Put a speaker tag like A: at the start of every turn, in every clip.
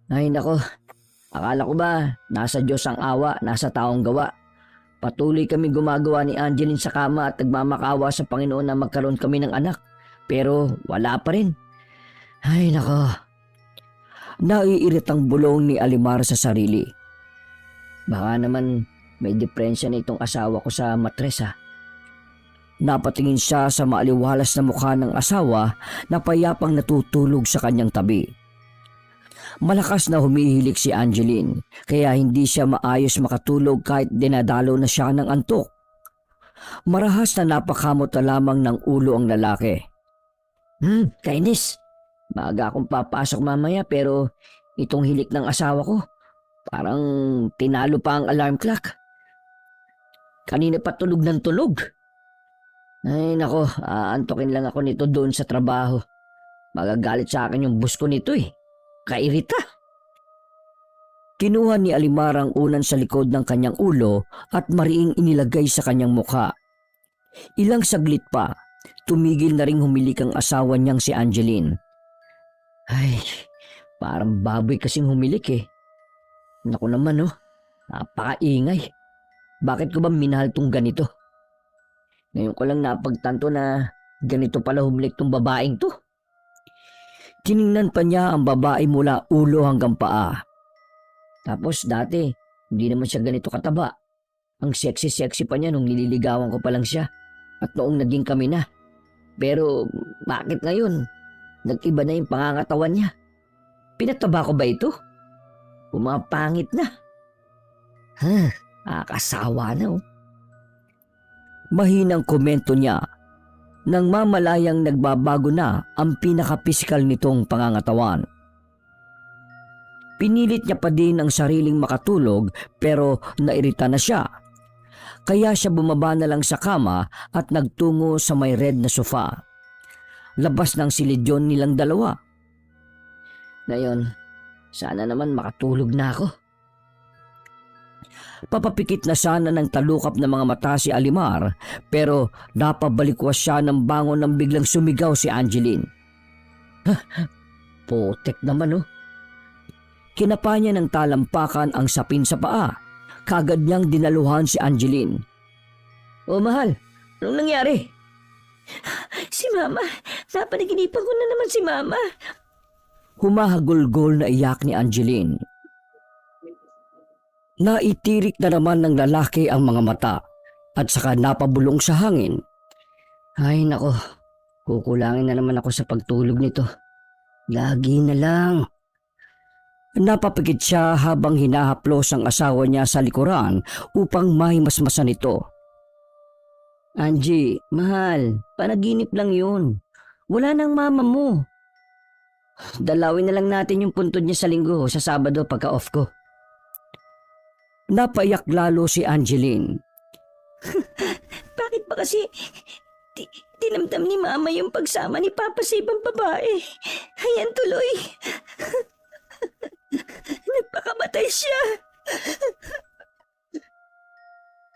A: Ay nako, akala ko ba nasa Diyos ang awa, nasa taong gawa. Patuloy kami gumagawa ni Angeline sa kama at nagmamakawa sa Panginoon na magkaroon kami ng anak. Pero wala pa rin. Ay nako, naiiritang bulong ni Alimar sa sarili. Baka naman may diferensya na itong asawa ko sa matres ha. Napatingin siya sa maaliwalas na mukha ng asawa na payapang natutulog sa kanyang tabi. Malakas na humihilik si Angeline kaya hindi siya maayos makatulog kahit dinadalo na siya ng antok. Marahas na napakamot na lamang ng ulo ang lalaki. Kainis. Maaga akong papasok mamaya pero itong hilik ng asawa ko parang tinalo pa ang alarm clock. Kanina pa tulog ng tulog. Ay nako, aantokin lang ako nito doon sa trabaho. Magagalit sa akin yung boss ko nito eh. Kairita. Kinuha ni Alimar ang unan sa likod ng kanyang ulo at mariing inilagay sa kanyang mukha. Ilang saglit pa, tumigil na ring humilik ang asawa niyang si Angeline. Ay, parang baboy kasing humilik eh. Naku naman oh, napakaingay. Bakit ko ba minahal tong ganito? Ngayon ko lang napagtanto na ganito pala humilik tong babaeng to. Tiningnan pa niya ang babae mula ulo hanggang paa. Tapos dati, hindi naman siya ganito kataba. Ang sexy-sexy pa niya nung nililigawan ko pa lang siya at noong naging kami na. Pero bakit ngayon? Nag-iba na yung pangangatawan niya. Pinataba ko ba ito? Pumapangit na. Akasawa na oh. Mahinang komento niya nang mamalayang nagbabago na ang pinaka-pisikal nitong pangangatawan. Pinilit niya pa din ang sariling makatulog pero nairita na siya. Kaya siya bumaba na lang sa kama at nagtungo sa may red na sofa. Labas ng silidyon nilang dalawa. Ngayon, sana naman makatulog na ako. Papapikit na sana ng talukap ng mga mata si Alimar pero napabalikwas siya ng bangon nang biglang sumigaw si Angeline. Potek naman oh. Kinapa niya ng talampakan ang sapin sa paa. Kagad niyang dinaluhan si Angeline. Oh mahal, anong nangyari? Si Mama, napanaginipan ko na naman si Mama. Humahagulgol na iyak ni Angeline. Naitirik na naman ng lalaki ang mga mata at saka napabulong sa hangin. Ay nako, kukulangin na naman ako sa pagtulog nito. Lagi na lang. Napapikit siya habang hinahaplos ang asawa niya sa likuran upang mahimasmasan ito. Angie, mahal, panaginip lang yun. Wala nang mama mo. Dalawin na lang natin yung puntod niya sa linggo sa Sabado pagka off ko. Napaiyak lalo si Angeline. Bakit ba kasi tinamdam ni Mama yung pagsama ni Papa sa ibang babae? Ayan tuloy. Nagpakamatay siya.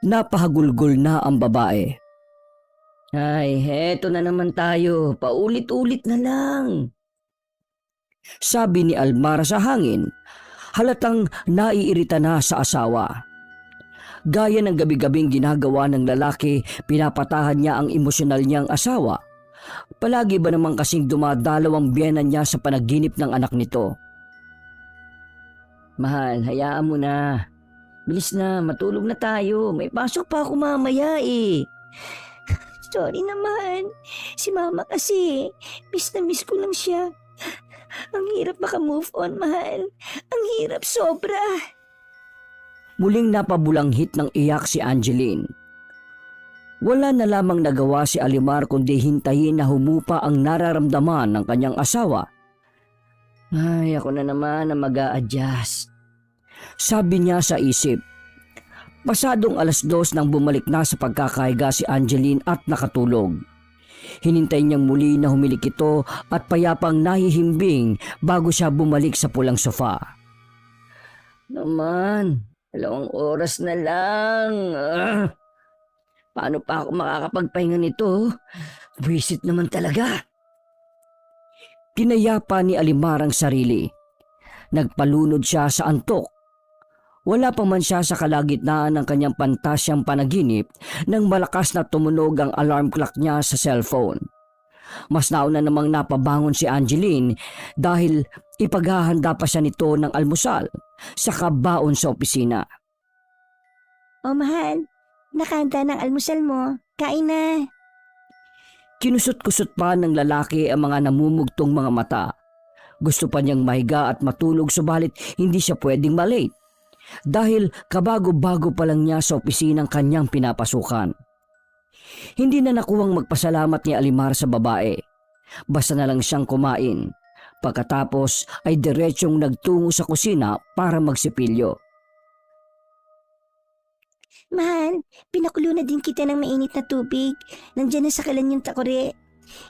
A: Napahagulgol na ang babae. Ay, heto na naman tayo. Paulit-ulit na lang. Sabi ni Almara sa hangin. Halatang naiirita na sa asawa. Gaya ng gabi-gabing ginagawa ng lalaki, pinapatahan niya ang emosyonal niyang asawa. Palagi ba naman kasing dumadalaw ang biyena niya sa panaginip ng anak nito? Mahal, hayaan mo na. Bilis na, matulog na tayo. May pasok pa ako mamaya eh. Sorry naman. Si Mama kasi, miss na miss ko lang siya. Ang hirap maka-move on, mahal. Ang hirap sobra. Muling napabulanghit ng iyak si Angeline. Wala na lamang nagawa si Alimar kundi hintayin na humupa ang nararamdaman ng kanyang asawa. Ay, ako na naman na mag-a-adjust. Sabi niya sa isip. Pasadong 2:00 nang bumalik na sa pagkakahiga si Angeline at nakatulog. Hinintay niyang muli na humilik ito at payapang nahihimbing bago siya bumalik sa pulang sofa. Naman, 2 oras na lang. Paano pa ako makakapagpahinga nito? Visit naman talaga. Pinayapa ni Alimar ang sarili. Nagpalunod siya sa antok. Wala pa man siya sa kalagitnaan ng kanyang pantasyang panaginip nang malakas na tumunog ang alarm clock niya sa cellphone. Mas nauna namang napabangon si Angeline dahil ipaghahanda pa siya nito ng almusal sa kabaon sa opisina.
B: O mahal, nakahanda ng almusal mo. Kain na.
A: Kinusot-kusot pa ng lalaki ang mga namumugtong mga mata. Gusto pa niyang mahiga at matulog subalit hindi siya pwedeng malate dahil kabago-bago pa lang niya sa opisinang kanyang pinapasukan. Hindi na nakuwang magpasalamat ni Alimar sa babae. Basta na lang siyang kumain. Pagkatapos ay diretsyong nagtungo sa kusina para magsipilyo.
B: Mahal, pinakulo na din kita ng mainit na tubig. Nandiyan na sa kalan yung takore.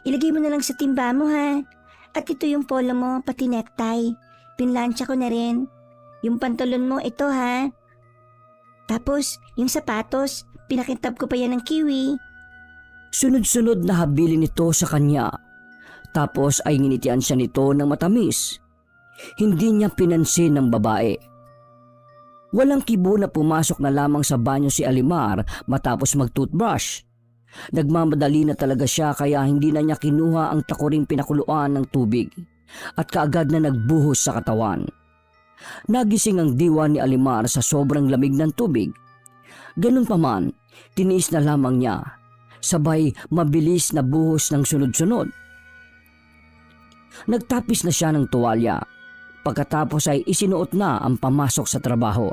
B: Ilagay mo na lang sa timba mo ha. At ito yung polo mo, pati necktie. Pinlansya ko na rin. Yung pantalon mo, ito ha. Tapos, yung sapatos, pinakintab ko pa yan ng kiwi.
A: Sunod-sunod na habilin nito sa kanya. Tapos ay nginitian siya nito ng matamis. Hindi niya pinansin ng babae. Walang kibo na pumasok na lamang sa banyo si Alimar matapos mag-toothbrush. Nagmamadali na talaga siya kaya hindi na niya kinuha ang takuring pinakuluan ng tubig at kaagad na nagbuhos sa katawan. Nagising ang diwa ni Alimar sa sobrang lamig ng tubig. Ganun pa man, tiniis na lamang niya. Sabay mabilis na buhos ng sunod-sunod. Nagtapis na siya ng tuwalya. Pagkatapos ay isinuot na ang pamasok sa trabaho.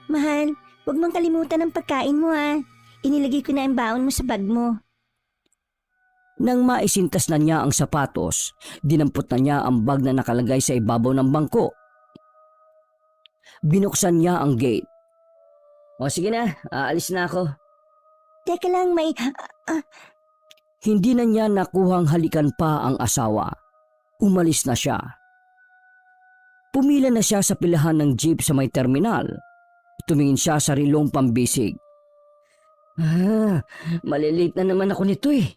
B: Mahal, huwag mong kalimutan ang pagkain mo ha. Inilagay ko na ang baon mo sa bag mo.
A: Nang maisintas na niya ang sapatos, dinampot na niya ang bag na nakalagay sa ibabaw ng bangko. Binuksan niya ang gate. O sige na, aalis na ako.
B: Teka lang, may...
A: Hindi na niya nakuhang halikan pa ang asawa. Umalis na siya. Pumila na siya sa pilahan ng jeep sa may terminal. Tumingin siya sa rilong pambisig. Malilate na naman ako nito eh.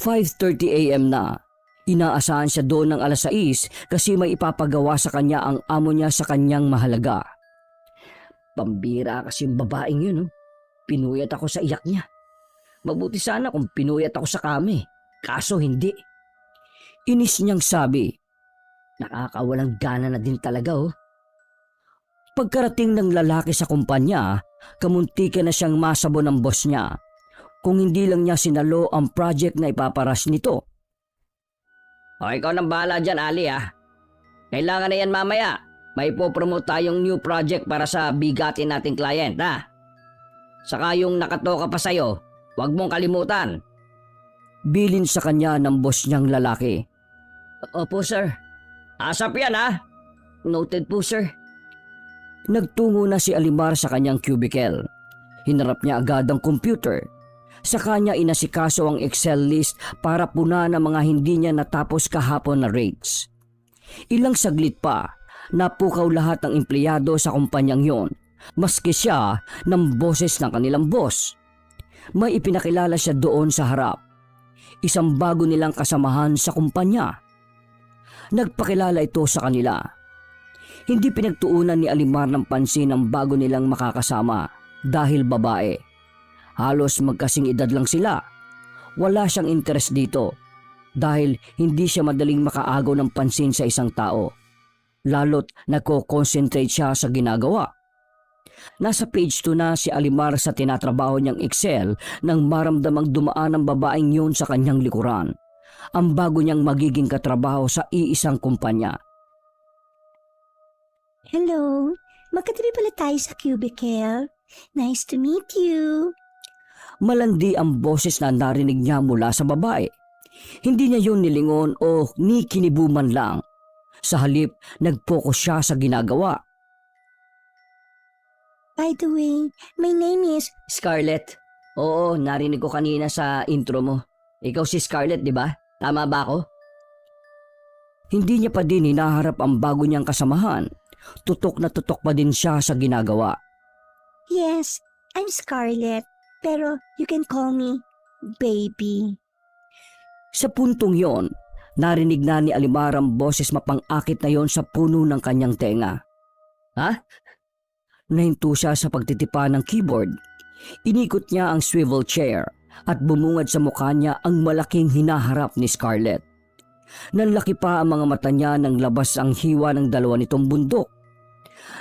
A: 5:30 a.m. na. Inaasahan siya doon ng 6:00 kasi may ipapagawa sa kanya ang amo niya sa kanyang mahalaga. Pambira kasi yung babaeng yun. Pinuyat ako sa iyak niya. Mabuti sana kung pinuyat ako sa kami. Kaso hindi. Inis niyang sabi. Nakakawalang gana na din talaga Pagkarating ng lalaki sa kumpanya, kamuntikan na siyang masabo ng boss niya. Kung hindi lang niya sinalo ang project na ipaparas nito. O ikaw nang bahala dyan, Ali Kailangan na yan mamaya. May po-promote tayong new project para sa bigatin nating client Saka yung nakatoka pa sa'yo, huwag mong kalimutan. Bilin sa kanya ng boss niyang lalaki. Opo sir. Asap yan Noted po sir. Nagtungo na si Alimar sa kanyang cubicle. Hinarap niya agad ang computer. Sa kanya inasikaso ang Excel list para punan ang mga hindi niya natapos kahapon na rates. Ilang saglit pa, napukaw lahat ng empleyado sa kumpanyang yon, maski siya ng boses ng kanilang boss. May ipinakilala siya doon sa harap. Isang bago nilang kasamahan sa kumpanya. Nagpakilala ito sa kanila. Hindi pinagtuunan ni Alimar ng pansin ang bago nilang makakasama dahil babae. Halos magkasing edad lang sila. Wala siyang interes dito dahil hindi siya madaling makaagaw ng pansin sa isang tao. Lalo't nagko-concentrate siya sa ginagawa. Nasa page 2 na si Alimar sa tinatrabaho niyang Excel nang maramdamang dumaan ang babaeng yun sa kanyang likuran. Ang bago niyang magiging katrabaho sa iisang kumpanya.
B: Hello, magkatabi pala tayo sa cubicle. Nice to meet you.
A: Malandi ang boses na narinig niya mula sa babae. Hindi niya yun nilingon o ni kinibuman lang. Sa halip, nag-focus siya sa ginagawa.
B: By the way, my name is...
A: Scarlett. Oo, narinig ko kanina sa intro mo. Ikaw si Scarlett, di ba? Tama ba ako? Hindi niya pa din hinaharap ang bago niyang kasamahan. Tutok na tutok pa din siya sa ginagawa.
B: Yes, I'm Scarlett. Pero you can call me Baby.
A: Sa puntong yon, Narinig na ni Alimar ang boses mapang-akit na yon sa puno ng kanyang tenga. Ha? Nahinto siya sa pagtitipa ng keyboard. Inikot niya ang swivel chair at bumungad sa mukha niya ang malaking hinaharap ni Scarlett. Nanlaki pa ang mga mata niya nang labas ang hiwa ng dalawa nitong bundok.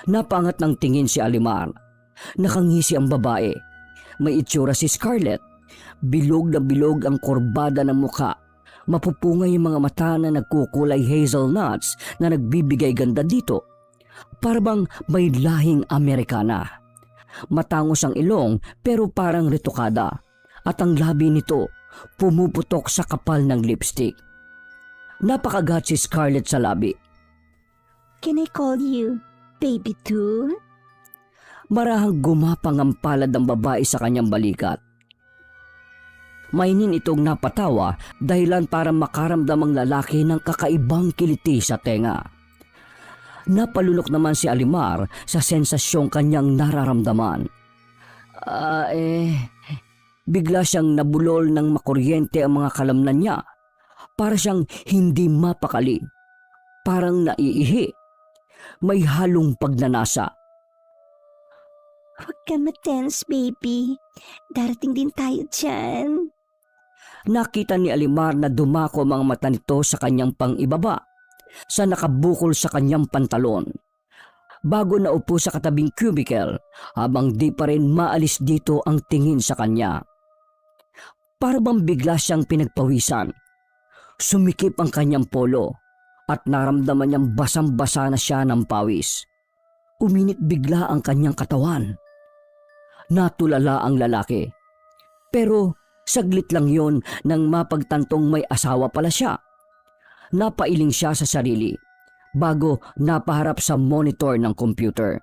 A: Napangat ng tingin si Alimar. Nakangisi ang babae. May itsura si Scarlett. Bilog na bilog ang kurbada ng mukha. Mapupungay yung mga mata na nagkukulay hazelnuts na nagbibigay ganda dito. Parang may lahing Amerikana. Matangos ang ilong pero parang retokada. At ang labi nito pumuputok sa kapal ng lipstick. Napakagat si Scarlett sa labi.
B: Can I call you baby too?
A: Marahang gumapang ang palad ng babae sa kanyang balikat. Mainin itong napatawa dahilan para makaramdam ang lalaki ng kakaibang kiliti sa tenga. Napalunok naman si Alimar sa sensasyong kanyang nararamdaman. Bigla siyang nabulol ng makuryente ang mga kalamnan niya. Para siyang hindi mapakali. Parang naiihi. May halong pagnanasa.
B: Huwag ka matense, baby. Darating din tayo dyan.
A: Nakita ni Alimar na dumako ang mga mata nito sa kanyang pang-ibaba, sa nakabukol sa kanyang pantalon. Bago naupo sa katabing cubicle, habang di pa rin maalis dito ang tingin sa kanya. Para bang bigla siyang pinagpawisan. Sumikip ang kanyang polo at naramdaman niyang basang-basa na siya ng pawis. Uminit bigla ang kanyang katawan. Natulala ang lalaki. Pero saglit lang yon nang mapagtantong may asawa pala siya. Napailing siya sa sarili bago napaharap sa monitor ng computer.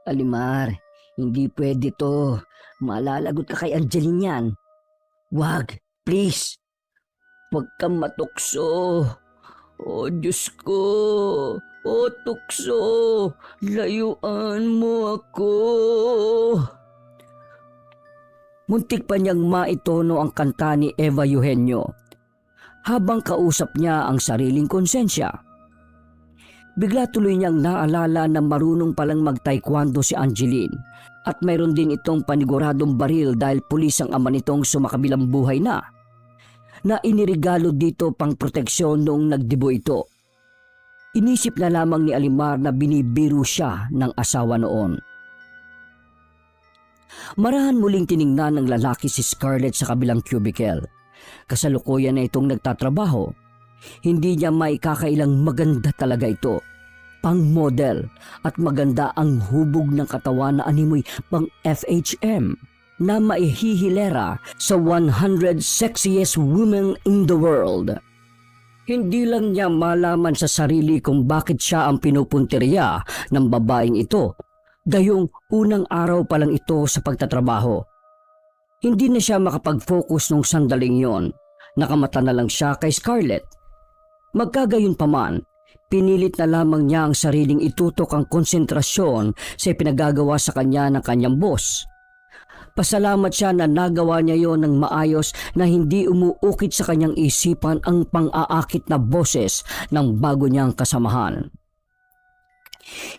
A: Alimar, hindi pwede to. Malalagot ka kay Angeline yan. Wag, please. Huwag kang matukso. Oh, Diyos ko. Oh, tukso. Layuan mo ako. Muntik pa niyang maitono ang kanta ni Eva Eugenio habang kausap niya ang sariling konsensya. Bigla tuloy niyang naalala na marunong palang mag-taekwondo si Angeline at mayroon din itong paniguradong baril dahil pulis ang ama nitong sumakabilang buhay na inirigalo dito pang proteksyon noong nagdibo ito. Inisip na lamang ni Alimar na binibiro siya ng asawa noon. Marahan muling tiningnan ng lalaki si Scarlett sa kabilang cubicle. Kasalukuyan na itong nagtatrabaho. Hindi niya maikakailang maganda talaga ito. Pang-model at maganda ang hubog ng katawan na animoy pang FHM na maihihilera sa 100 sexiest women in the world. Hindi lang niya malaman sa sarili kung bakit siya ang pinupunteriya ng babaeng ito. Gayong unang araw pa lang ito sa pagtatrabaho. Hindi na siya makapag-focus nung sandaling yon. Nakamata na lang siya kay Scarlett. Magkagayon pa man, pinilit na lamang niya ang sariling itutok ang konsentrasyon sa pinagagawa sa kanya ng kanyang boss. Pasalamat siya na nagawa niya yon ng maayos na hindi umuukit sa kanyang isipan ang pang-aakit na boses ng bago niyang kasamahan.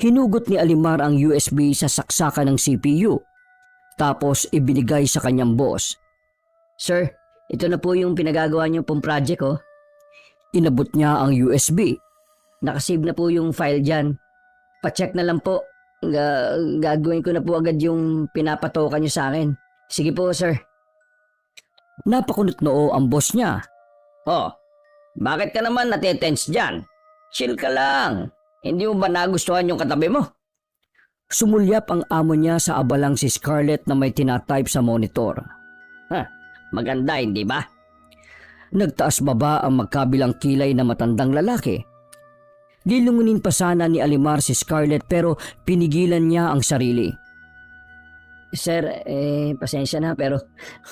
A: Hinugot ni Alimar ang USB sa saksakan ng CPU. Tapos ibinigay sa kanyang boss. Sir, ito na po yung pinagagawa niyo pong project ko. Inabot niya ang USB. Nakasave na po yung file dyan. Pa-check na lang po. Gagawin ko na po agad yung pinapatokan niyo sa akin. Sige po, sir. Napakunot noo ang boss niya. Oh, bakit ka naman natetense dyan? Chill ka lang. Hindi mo ba nagustuhan yung katabi mo? Sumulyap ang amo niya sa abalang si Scarlett na may tinatype sa monitor. Maganda, hindi ba? Nagtaas baba ang magkabilang kilay na matandang lalaki. Dilungunin pa sana ni Alimar si Scarlett pero pinigilan niya ang sarili. Sir, pasensya na pero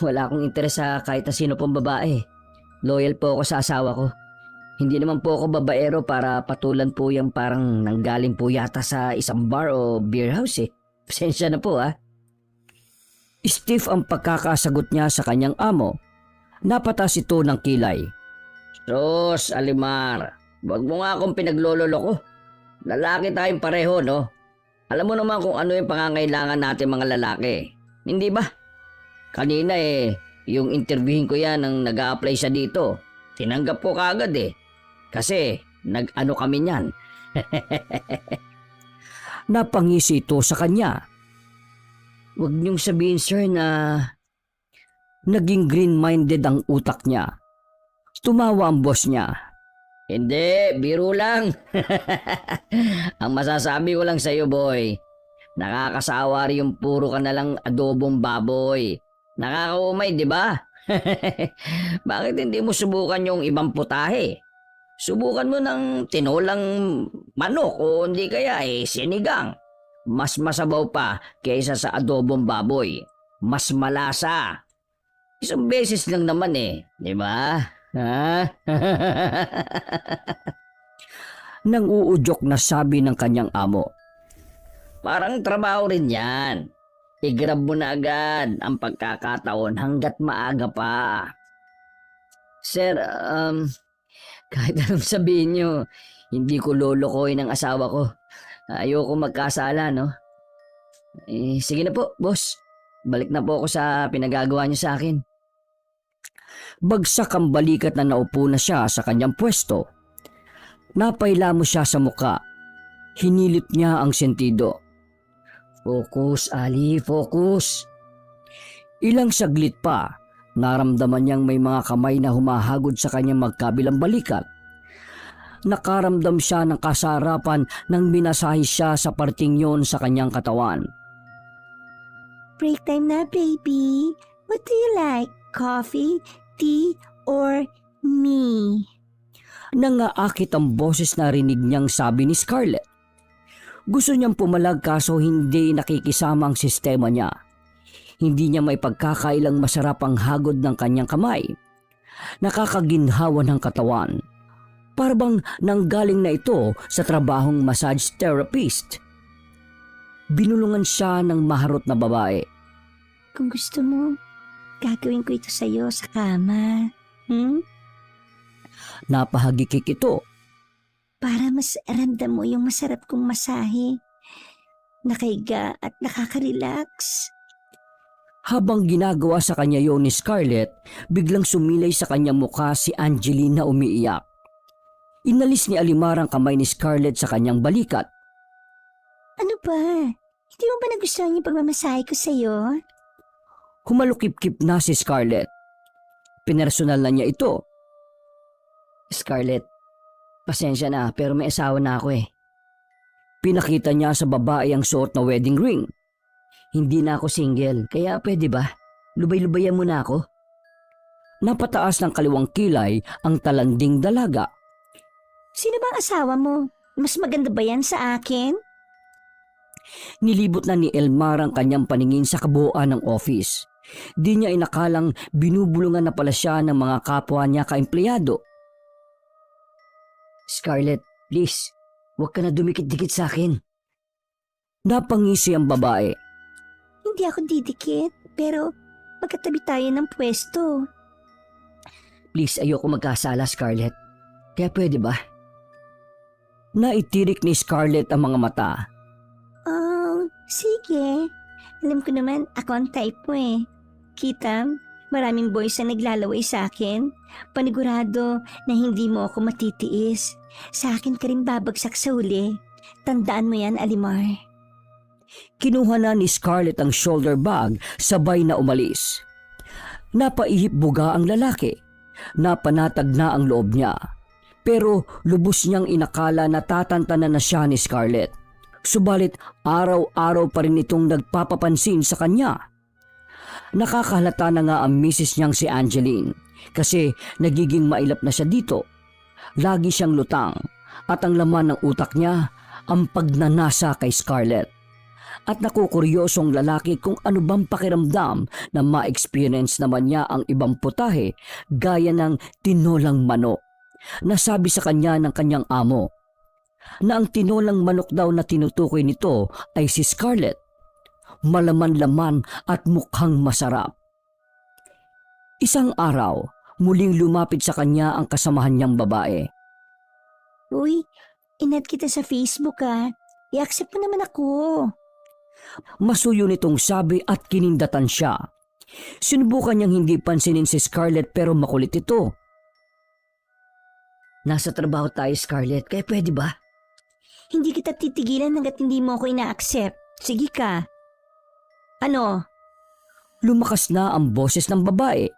A: wala akong interes sa kahit na sino pong babae. Loyal po ako sa asawa ko. Hindi naman po ako babaero para patulan po yung parang nanggaling po yata sa isang bar o beer house eh. Pasensya na po ah. Stiff ang pagkakasagot niya sa kanyang amo. Napatas ito ng kilay. Sos, Alimar, wag mo nga akong pinaglololo ko. Lalaki tayong pareho, no? Alam mo naman kung ano yung pangangailangan natin mga lalaki. Hindi ba? Kanina yung interviewin ko yan nang nag-a-apply siya dito. Tinanggap ko kaagad Kasi nag-ano kami niyan. Napangisi ito sa kanya. Huwag niyong sabihin sir na naging green-minded ang utak niya. Tumawa ang boss niya. Hindi, biro lang. Ang masasabi ko lang sa'yo boy, nakakasawa rin yung puro ka nalang adobong baboy. Nakakaumay, di ba? Bakit hindi mo subukan yung ibang putahe? Subukan mo ng tinolang manok o hindi kaya sinigang. Mas masabaw pa kaysa sa adobong baboy. Mas malasa. Isang beses lang naman di ba? Ha? Nang uudyok na sabi ng kanyang amo. Parang trabaho rin yan. I-grab mo na agad ang pagkakataon hanggat maaga pa. Sir, kahit anong sabihin nyo, hindi ko lolokohin ang asawa ko. Ayoko magkasala, no? Sige na po, boss. Balik na po ako sa pinagagawa niyo sa akin. Bagsak ang balikat na naupo na siya sa kanyang pwesto. Napaila mo siya sa muka. Hinilit niya ang sentido. Focus, Ali, focus. Ilang saglit pa, naramdaman niyang may mga kamay na humahagod sa kanyang magkabilang balikat. Nakaramdam siya ng kasarapan nang binasahi siya sa parting yon sa kanyang katawan.
B: Break time na, baby. What do you like? Coffee, tea, or me?
A: Nangaakit ang boses na rinig niyang sabi ni Scarlett. Gusto niyang pumalag kaso hindi nakikisama ang sistema niya. Hindi niya may pagkakailang masarap ang hagod ng kanyang kamay. Nakakaginhawa ng katawan. Parang nanggaling na ito sa trabahong massage therapist. Binulungan siya ng maharot na babae.
B: Kung gusto mo, gagawin ko ito sa'yo sa kama.
A: Napahagikik ito.
B: Para mas ramdam mo yung masarap kong masahe. Nakaiga at nakaka-relax.
A: Habang ginagawa sa kanya yon ni Scarlett, biglang sumilay sa kanyang mukha si Angeline na umiiyak. Inalis ni Alimar ang kamay ni Scarlett sa kanyang balikat.
B: Ano ba? Hindi mo ba nagustuhan yung pagmamasahe ko sa'yo?
A: Humalukip-kip na si Scarlett. Pinersonal na niya ito. Scarlett, pasensya na pero may asawa na ako Pinakita niya sa babae ang suot na wedding ring. Hindi na ako single, kaya pwede ba? Lubay-lubayan mo na ako. Napataas ng kaliwang kilay ang talanding dalaga.
B: Sino bang asawa mo? Mas maganda ba yan sa akin?
A: Nilibot na ni Elmar ang kanyang paningin sa kabuuan ng office. Di niya inakalang binubulungan na pala siya ng mga kapwa niya ka-empleyado. Scarlett, please, huwag ka na dumikit-dikit sa akin. Napangisi ang babae.
B: Hindi ako didikit, pero magkatabi tayo ng pwesto.
A: Please, ayoko magkasala, Scarlett. Kaya pwede ba? Naitirik ni Scarlett ang mga mata.
B: Oh, sige. Alam ko naman, ako ang type mo Kita, maraming boys na naglalaway sa akin. Panigurado na hindi mo ako matitiis. Sa akin ka rin babagsak sa huli. Tandaan mo yan, Alimar.
A: Kinuha na ni Scarlett ang shoulder bag, sabay na umalis. Napaihip buga ang lalaki. Napanatag na ang loob niya. Pero lubos niyang inakala na tatantanan na siya ni Scarlett. Subalit araw-araw pa rin itong nagpapapansin sa kanya. Nakakahalata na nga ang misis niyang si Angeline kasi nagiging mailap na siya dito. Lagi siyang lutang at ang laman ng utak niya ang pagnanasa kay Scarlett. At nakukuryosong lalaki kung ano bang pakiramdam na ma-experience naman niya ang ibang putahe gaya ng tinolang manok. Nasabi sa kanya ng kanyang amo na ang tinolang manok daw na tinutukoy nito ay si Scarlett. Malaman-laman at mukhang masarap. Isang araw, Muling lumapit sa kanya ang kasamahan niyang babae.
B: Uy, inad kita sa Facebook I-accept mo naman ako.
A: Masuyo nitong sabi at kinindatan siya. Sinubukan niyang hindi pansinin si Scarlett pero makulit ito. Nasa trabaho tayo, Scarlett, kaya pwede ba?
B: Hindi kita titigilan hanggat hindi mo ako ina-accept. Sige ka. Ano?
A: Lumakas na ang boses ng babae.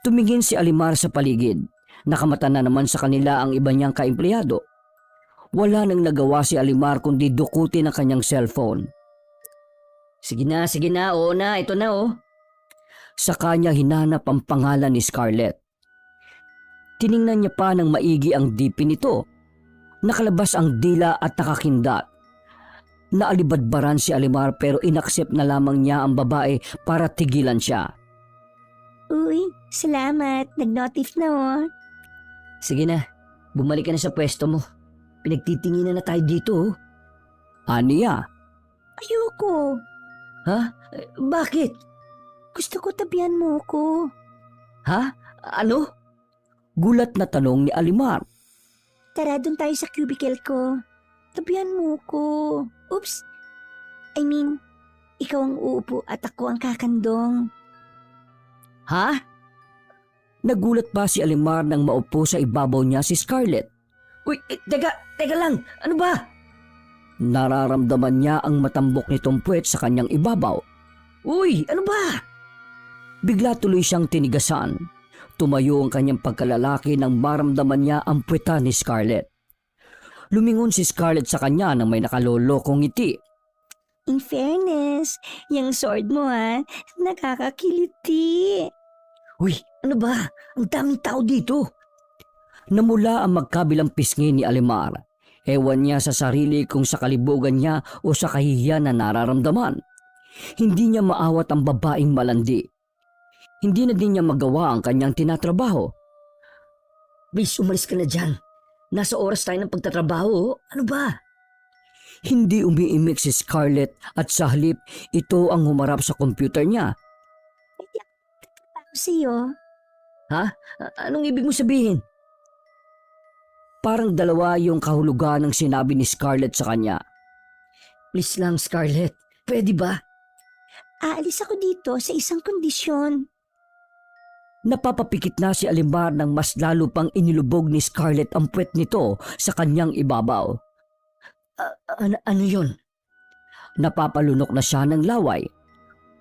A: Tumingin si Alimar sa paligid. Nakamata na naman sa kanila ang iba niyang kaempleyado. Wala nang nagawa si Alimar kundi dukutin ang kanyang cellphone. Sige na, oo na, ito na oh. Sa kanya hinanap ang pangalan ni Scarlett. Tiningnan niya pa ng maigi ang DP nito. Nakalabas ang dila at nakakindat. Naalibadbaran si Alimar pero inaccept na lamang niya ang babae para tigilan siya.
B: Uy, salamat. Nag-notif na oh.
A: Sige na, bumalik ka na sa pwesto mo. Pinagtitinginan na tayo dito oh. Aniya?
B: Ayoko.
A: Ha? Bakit?
B: Gusto ko tabihan mo ko.
A: Ha? Ano? Gulat na tanong ni Alimar.
B: Tara, doon tayo sa cubicle ko. Tabihan mo ko. Oops. I mean, ikaw ang uupo at ako ang kakandong.
A: Ha? Nagulat pa si Alimar nang maupo sa ibabaw niya si Scarlett. Uy, teka lang, ano ba? Nararamdaman niya ang matambok nitong puwet sa kanyang ibabaw. Uy, ano ba? Bigla tuloy siyang tinigasan. Tumayo ang kanyang pagkalalaki nang maramdaman niya ang puweta ni Scarlett. Lumingon si Scarlett sa kanya nang may nakalolokong ngiti.
B: In fairness, yung sword mo nakakakiliti.
A: Uy, ano ba? Ang daming tao dito. Namula ang magkabilang pisngi ni Alimar. Ewan niya sa sarili kung sa kalibugan niya o sa kahihiyan na nararamdaman. Hindi niya maawat ang babaeng malandi. Hindi na din niya magawa ang kanyang tinatrabaho. Please, umalis ka na dyan. Nasa oras tayo ng pagtatrabaho. Ano ba? Hindi umiimik si Scarlett at sa halip ito ang humarap sa computer niya.
B: Ako sa'yo.
A: Ha? Anong ibig mo sabihin? Parang dalawa yung kahulugan ng sinabi ni Scarlett sa kanya. Please lang, Scarlett. Pwede ba?
B: Aalis ako dito sa isang kondisyon.
A: Napapapikit na si Alimar nang mas lalo pang inilubog ni Scarlett ang puwet nito sa kanyang ibabaw. Ano yun? Napapalunok na siya ng laway.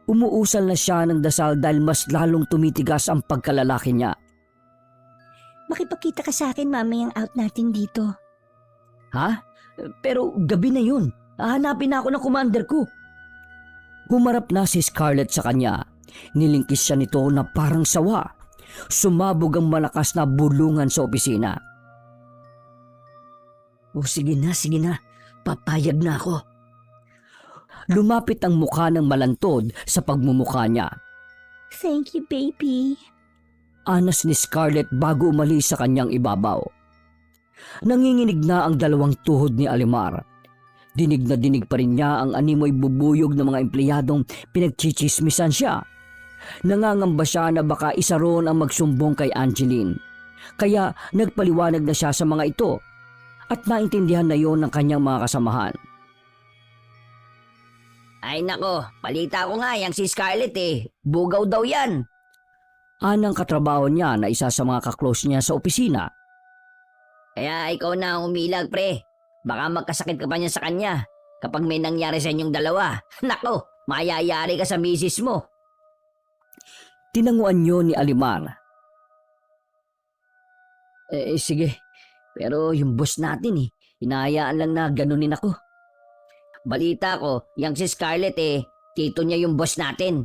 A: Umuusal na siya ng dasal dahil mas lalong tumitigas ang pagkalalaki niya.
B: Makipagkita ka sa akin mamayang out natin dito.
A: Ha? Pero gabi na yun. Hahanapin na ako ng commander ko. Humarap na si Scarlett sa kanya. Nilingkis siya nito na parang sawa. Sumabog ang malakas na bulungan sa opisina. Sige na. Papayag na ako. Lumapit ang mukha ng malantod sa pagmumukha niya.
B: Thank you, baby.
A: Anas ni Scarlett bago umalis sa kanyang ibabaw. Nanginginig na ang dalawang tuhod ni Alimar. Dinig na dinig pa rin niya ang animoy bubuyog ng mga empleyadong pinagchichismisan siya. Nangangamba siya na baka isa roon ang magsumbong kay Angeline. Kaya nagpaliwanag na siya sa mga ito at naintindihan na yon ng kanyang mga kasamahan. Ay nako, balita ko nga yang si Scarlett bugaw daw yan. Anang katrabaho niya na isa sa mga kaklose niya sa opisina. Kaya ikaw na ang umilag, pre. Baka magkasakit ka pa niya sa kanya kapag may nangyari sa inyong dalawa. Nako, mayayari ka sa misis mo. Tinanguan niyo ni Alimar. Sige, pero yung boss natin hinahayaan lang na ganunin ako. Balita ko, yang si Scarlett tito niya yung boss natin.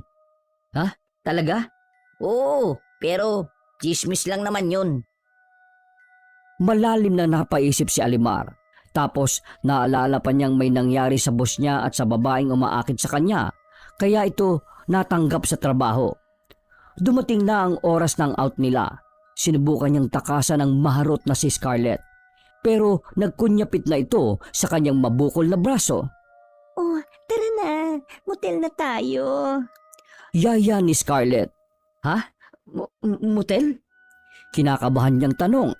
A: Ha? Talaga? Oo, pero chismis lang naman yun. Malalim na napaisip si Alimar. Tapos naalala pa niyang may nangyari sa boss niya at sa babaeng umaakit sa kanya. Kaya ito natanggap sa trabaho. Dumating na ang oras ng out nila. Sinubukan niyang takasan ng maharot na si Scarlett. Pero nagkunyapit na ito sa kanyang mabukol na braso.
B: Oh, tara na. Motel na tayo.
A: Yaya ni Scarlett. Ha? Motel? Kinakabahan niyang tanong.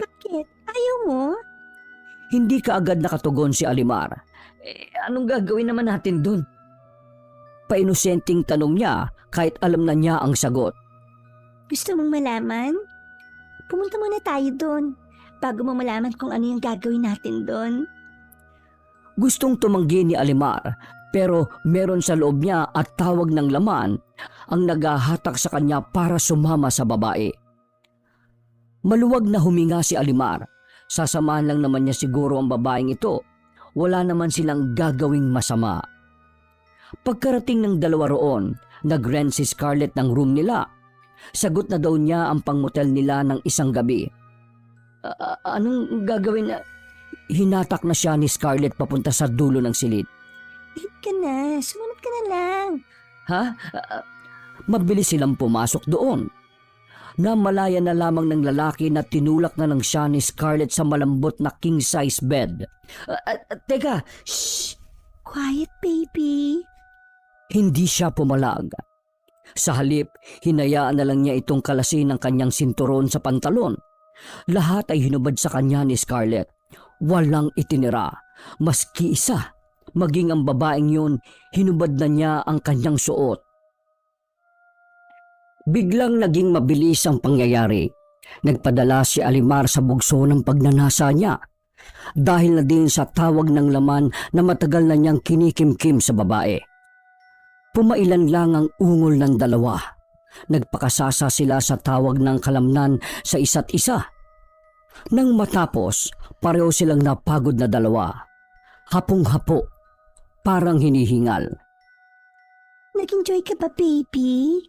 B: Bakit? Ayaw mo?
A: Hindi kaagad nakatugon si Alimar. Anong gagawin naman natin dun? Painosenteng tanong niya kahit alam na niya ang sagot.
B: Gusto mong malaman? Pumunta muna tayo doon bago mo malaman kung ano yung gagawin natin doon.
A: Gustong tumanggi ni Alimar pero meron sa loob niya at tawag ng laman ang naghahatak sa kanya para sumama sa babae. Maluwag na huminga si Alimar. Sasamahan lang naman niya siguro ang babaeng ito. Wala naman silang gagawing masama. Pagkarating ng dalawa roon, nag-rent si Scarlett ng room nila. Sagot na daw niya ang pangmotel nila ng isang gabi. Anong gagawin na? Hinatak na siya ni Scarlett papunta sa dulo ng silid.
B: Hit ka na, sumunod ka na lang.
A: Ha? Mabilis silang pumasok doon. Namalaya na lamang ng lalaki na tinulak na lang siya ni Scarlett sa malambot na king-size bed. Teka! Shh!
B: Quiet, baby.
A: Hindi siya pumalag. Sa halip, hinayaan na lang niya itong kalasin ng kanyang sinturon sa pantalon. Lahat ay hinubad sa kanya ni Scarlett. Walang itinira. Maski isa, maging ang babaeng yun, hinubad na niya ang kanyang suot. Biglang naging mabilis ang pangyayari. Nagpadala si Alimar sa bugso ng pagnanasa niya. Dahil na din sa tawag ng laman na matagal na niyang kinikimkim sa babae. Pumailan lang ang ungol ng dalawa. Nagpakasasa sila sa tawag ng kalamnan sa isa't isa. Nang matapos, pareho silang napagod na dalawa. Hapong-hapo, parang hinihingal.
B: Nag-enjoy ka ba, baby?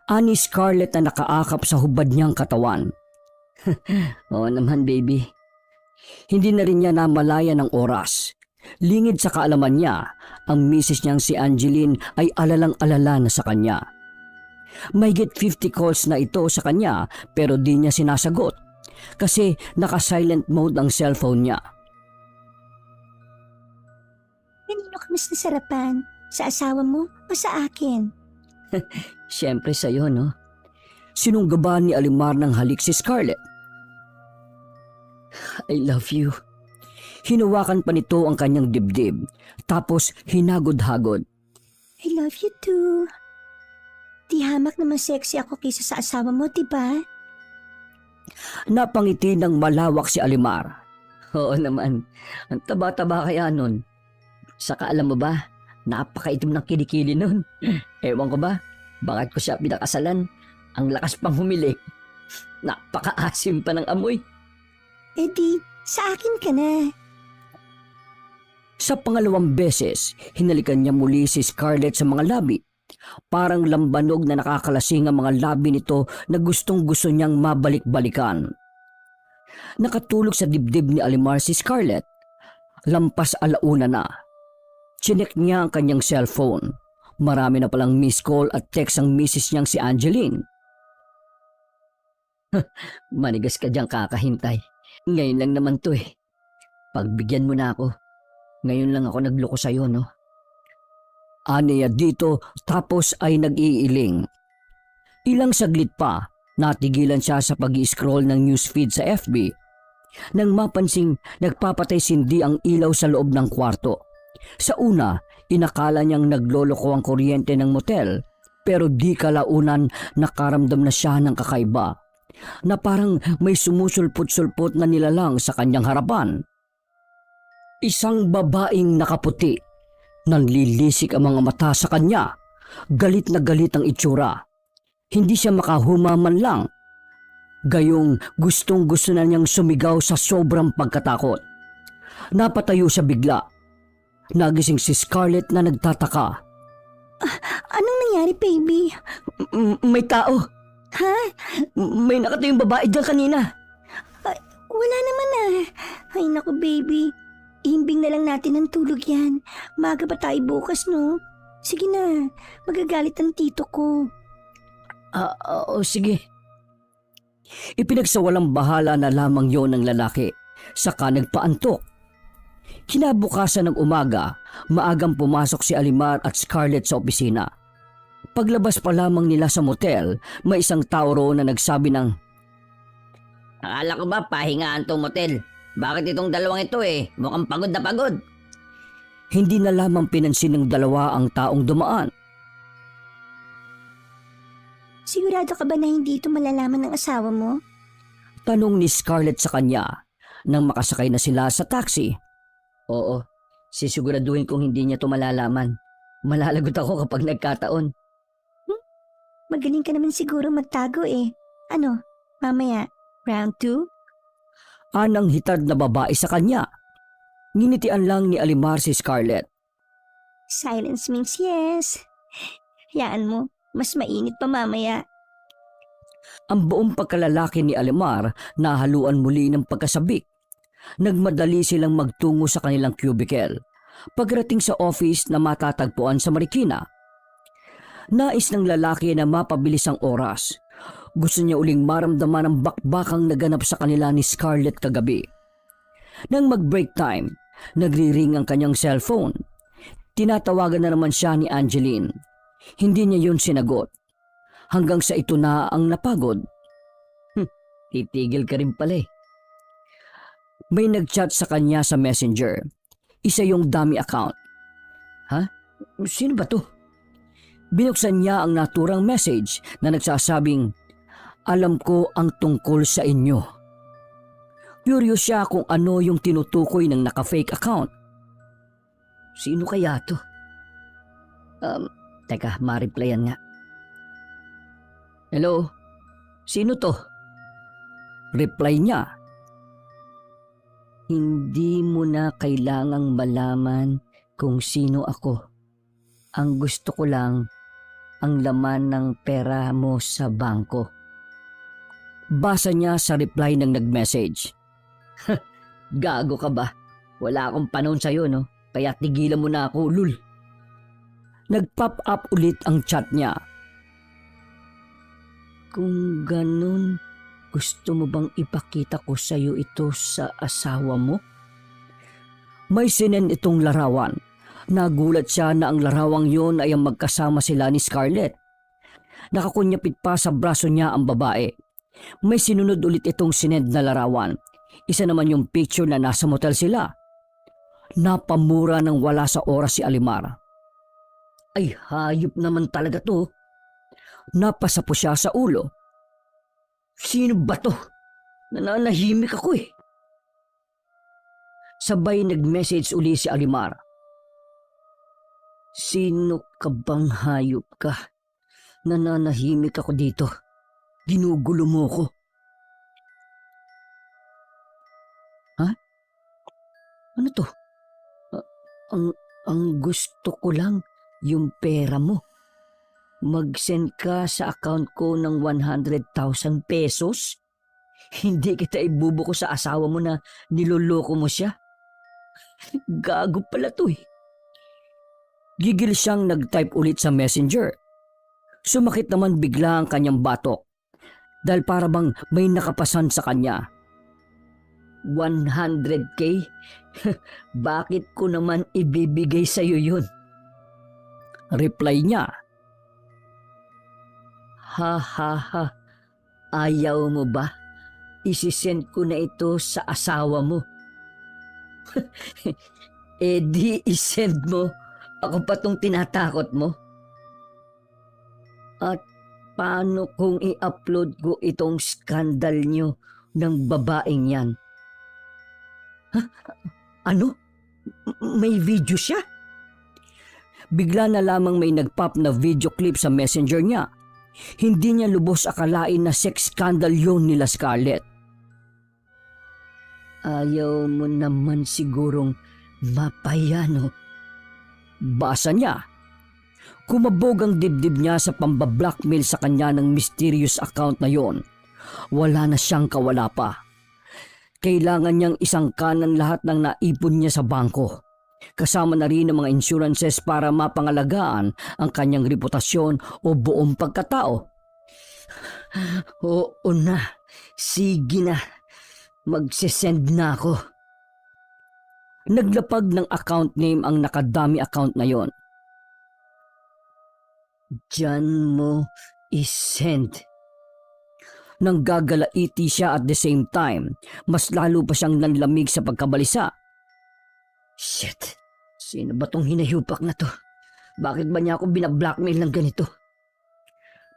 A: Ani Scarlett na nakaakap sa hubad niyang katawan. Oo naman, baby. Hindi na rin niya namalaya ng oras. Lingid sa kaalaman niya, ang misis niyang si Angeline ay alalang-alala na sa kanya. Mahigit 50 calls na ito sa kanya pero di niya sinasagot kasi naka-silent mode ang cellphone niya.
B: Kanino ka mas nasarapan? Sa asawa mo o sa akin?
A: Siyempre sa'yo, no? Sinunggaban ni Alimar ng halik si Scarlett. I love you. Hinawakan pa nito ang kanyang dibdib, tapos hinagod-hagod.
B: I love you too. Di hamak naman sexy ako kaysa sa asawa mo, diba?
A: Napangiti ng malawak si Alimar. Oo naman, ang taba-taba kaya nun. Saka alam mo ba, napakaitim ng kilikili nun. Ewan ko ba, bakit ko siya pinakasalan? Ang lakas pang humilik. Napakaasim pa ng amoy.
B: Eh di, sa akin ka na.
A: Sa pangalawang beses, hinalikan niya muli si Scarlett sa mga labi. Parang lambanog na nakakalasing ang mga labi nito na gustong-gusto niyang mabalik-balikan. Nakatulog sa dibdib ni Alimar si Scarlett. Lampas alauna na. Chinek niya ang kanyang cellphone. Marami na palang missed call at text ang misis niyang si Angeline. Manigas ka diyang kakahintay. Ngayon lang naman to eh. Pagbigyan mo na ako. Ngayon lang ako nagloko sa'yo, no? Aniya dito tapos ay nag-iiling. Ilang saglit pa, natigilan siya sa pag-i-scroll ng newsfeed sa FB. Nang mapansing nagpapatay sindi ang ilaw sa loob ng kwarto. Sa una, inakala niyang nagloloko ang kuryente ng motel pero di kalaunan nakaramdam na siya ng kakaiba na parang may sumusulpot-sulpot na nilalang sa kanyang harapan. Isang babaeng nakaputi. Nanlilisik ang mga mata sa kanya. Galit na galit ang itsura. Hindi siya makahuma man lang. Gayong gustong-gusto na niyang sumigaw sa sobrang pagkatakot. Napatayo siya bigla. Nagising si Scarlett na nagtataka.
B: Anong nangyari, baby?
A: May tao.
B: Ha?
A: May nakatayong babae dyan kanina.
B: Wala naman ah. Ay naku, baby. Ihimbing na lang natin ng tulog yan. Maga pa tayo bukas, no? Sige na, magagalit ang tito ko.
A: Sige. Ipinagsawalang bahala na lamang yon ng lalaki. Saka nagpaantok. Kinabukasan ng umaga, maagang pumasok si Alimar at Scarlett sa opisina. Paglabas pa lamang nila sa motel, may isang tao roon na nagsabi ng, Akala ko ba pahingaan tong motel? Bakit itong dalawang ito mukhang pagod na pagod. Hindi na lamang pinansin ng dalawa ang taong dumaan.
B: Sigurado ka ba na hindi ito malalaman ng asawa mo?
A: Tanong ni Scarlett sa kanya nang makasakay na sila sa taxi. Oo, sisiguraduhin kong hindi niya ito malalaman. Malalagot ako kapag nagkataon.
B: Magaling ka naman siguro magtago Ano, mamaya, round 2?
A: Anang hitad na babae sa kanya. Nginitian lang ni Alimar si Scarlett.
B: Silence means yes. Hayaan mo, mas mainit pa mamaya.
A: Ang buong pagkalalaki ni Alimar nahaluan muli ng pagkasabik. Nagmadali silang magtungo sa kanilang cubicle. Pagdating sa office na matatagpuan sa Marikina, nais ng lalaki na mapabilis ang oras. Gusto niya uling maramdaman ang bakbakang naganap sa kanila ni Scarlett kagabi. Nang mag-break time, nagri-ring ang kanyang cellphone. Tinatawagan na naman siya ni Angeline. Hindi niya yun sinagot. Hanggang sa ito na ang napagod. Titigil ka rin pala May nag-chat sa kanya sa messenger. Isa yung dummy account. Ha? Sino ba to? Binuksan niya ang naturang message na nagsasabing, "Alam ko ang tungkol sa inyo." Curious siya kung ano yung tinutukoy ng naka-fake account. Sino kaya to? Teka, ma-replyan nga. Hello? Sino to? Reply niya. Hindi mo na kailangang malaman kung sino ako. Ang gusto ko lang ang laman ng pera mo sa bangko. Basa niya sa reply ng nag-message. Gago ka ba? Wala akong panahon sa'yo, no? Kaya tigilan mo na ako, lul. Nag-pop up ulit ang chat niya. Kung ganun, gusto mo bang ipakita ko sa'yo ito sa asawa mo? May sinend itong larawan. Nagulat siya na ang larawang yon ay ang magkasama sila ni Scarlett. Nakakunyapit pa sa braso niya ang babae. May sinunod ulit itong sinend na larawan. Isa naman yung picture na nasa motel sila. Napamura ng wala sa oras si Alimar. Ay, hayop naman talaga to. Napasa po siya sa ulo. Sino ba to? Nananahimik ako Sabay nag-message uli si Alimar. Sino ka bang hayop ka? Nananahimik ako dito. Ginugulo mo ko. Ha? Ano to? Ang gusto ko lang yung pera mo. Mag-send ka sa account ko ng 100,000 pesos? Hindi kita ibubuko sa asawa mo na niloloko mo siya. Gago pala to Gigil siyang nag-type ulit sa messenger. Sumakit naman bigla ang kanyang batok dahil para bang may nakapasan sa kanya. 100K? Bakit ko naman ibibigay sa'yo yun? Reply niya. Ha ha ha, ayaw mo ba? Isisend ko na ito sa asawa mo. Di isend mo. Ako pa tong tinatakot mo. At paano kung i-upload ko itong skandal nyo ng babaeng yan? Ha? Ano? May video siya? Bigla na lamang may nag-pop na video clip sa messenger niya. Hindi niya lubos akalain na sex scandal yun nila Scarlett. Ayaw mo naman sigurong mapayano. Basa niya. Kumabog ang dibdib niya sa pambablackmail sa kanya ng mysterious account na yon. Wala na siyang kawala pa. Kailangan niyang isangkanan lahat ng naipon niya sa bangko. Kasama na rin ang mga insurances para mapangalagaan ang kanyang reputasyon o buong pagkatao. Oo na, sige na. Magsisend na ako. Naglapag ng account name ang nakadami account na yon. Diyan mo isend. Nang gagalaiti siya at the same time, mas lalo pa siyang nanlamig sa pagkabalisa. Shit! Sino ba tong hinayupak na to? Bakit ba niya ako binablockmail ng ganito?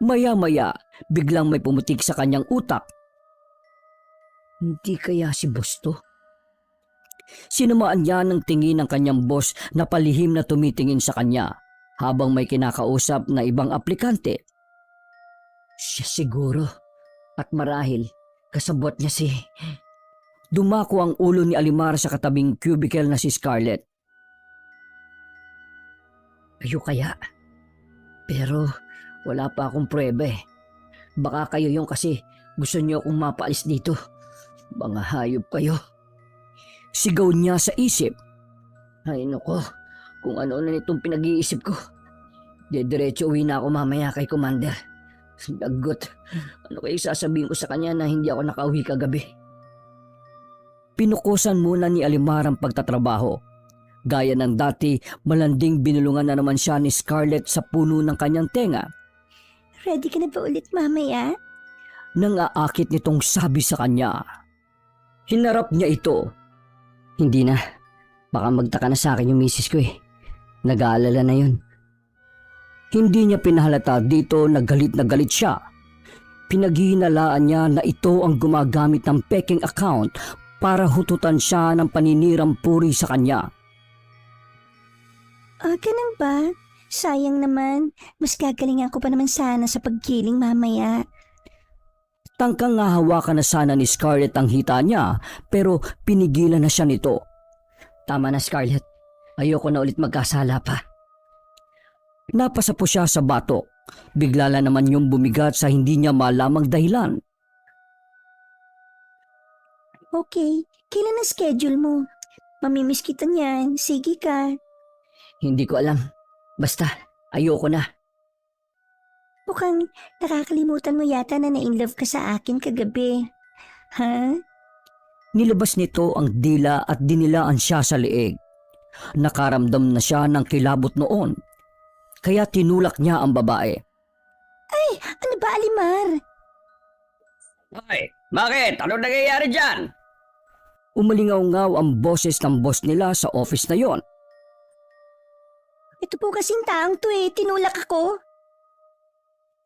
A: Maya-maya, biglang may pumutik sa kanyang utak. Hindi kaya si boss to? Sinamaan niya ng tingin ng kanyang boss na palihim na tumitingin sa kanya habang may kinakausap na ibang aplikante. Siya siguro. At marahil, kasabot niya si... Dumako ang ulo ni Alimar sa katabing cubicle na si Scarlett. Kayo kaya? Pero wala pa akong pruweba eh. Baka kayo yung kasi gusto niyo akong mapaalis dito. Mga hayop kayo. Sigaw niya sa isip. Ay nako, kung ano na nitong pinag-iisip ko. Diretso uwi na ako mamaya kay Commander. Lagot, ano kayo sasabihin ko sa kanya na hindi ako nakauwi kagabi? Pinukusan muna ni Alimar ang pagtatrabaho. Gaya ng dati, malanding binulungan na naman siya ni Scarlett sa puno ng kanyang tenga.
B: Ready ka na ba ulit mamaya?
A: Nang aakit nitong sabi sa kanya. Hinarap niya ito. Hindi na. Baka magtaka na sa akin yung misis ko eh. Nag-aalala na yun. Hindi niya pinahalata dito na galit siya. Pinaghihinalaan niya na ito ang gumagamit ng peking account para hututan siya ng paninirang puri sa kanya.
B: Ganun ba? Sayang naman. Mas gagalingan ko pa naman sana sa pagkiling mamaya.
A: Tangkang nga hawakan na sana ni Scarlett ang hita niya pero pinigilan na siya nito. Tama na Scarlett. Ayoko na ulit magkasala pa. Napasa po siya sa batok. Bigla lang naman yung bumigat sa hindi niya malamang dahilan.
B: Okay, kailan ang schedule mo? Mamimiss kita niyan. Sige ka.
A: Hindi ko alam. Basta, ayoko na.
B: Mukhang nakakalimutan mo yata na na-inlove ka sa akin kagabi. Ha?
A: Nilabas nito ang dila at dinilaan siya sa leeg. Nakaramdam na siya ng kilabot noon. Kaya tinulak niya ang babae.
B: Ay, ano ba Alimar?
A: Ay, bakit? Ano nangyayari dyan? Umalingaw-ngaw ang boses ng boss nila sa office na yon.
B: Ito po kasing taong to eh, tinulak ako.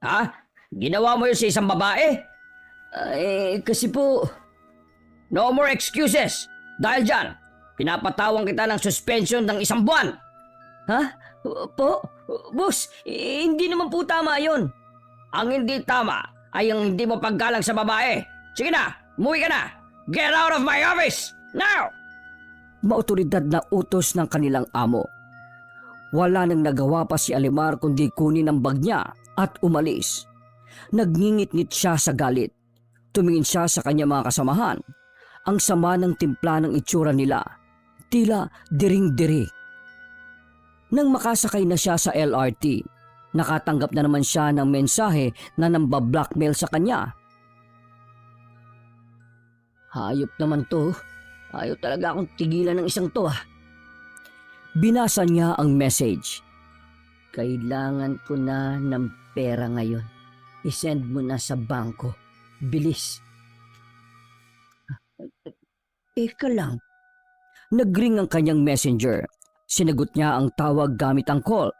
A: Ha? Ginawa mo yun sa isang babae? Kasi po... No more excuses! Dahil dyan, pinapatawang kita ng suspension ng 1 buwan! Ha? Po? Boss, hindi naman po tama yun. Ang hindi tama ay ang hindi mo paggalang sa babae. Sige na, umuwi ka na! Get out of my office! Now! Maotoridad na utos ng kanilang amo. Wala nang nagawa pa si Alimar kundi kunin ang bag niya at umalis. Nagngingit-ngit siya sa galit. Tumingin siya sa kanyang mga kasamahan. Ang sama ng timpla ng itsura nila. Tila diring-diri. Nang makasakay na siya sa LRT, nakatanggap na naman siya ng mensahe na nambablockmail sa kanya. Hayop naman to. Ayaw talaga akong tigilan ng isang to. Binasa niya ang message. Kailangan ko na ng pera ngayon. I-send mo na sa bangko. Bilis. Eka lang. Nagring ang kanyang messenger. Sinagot niya ang tawag gamit ang call.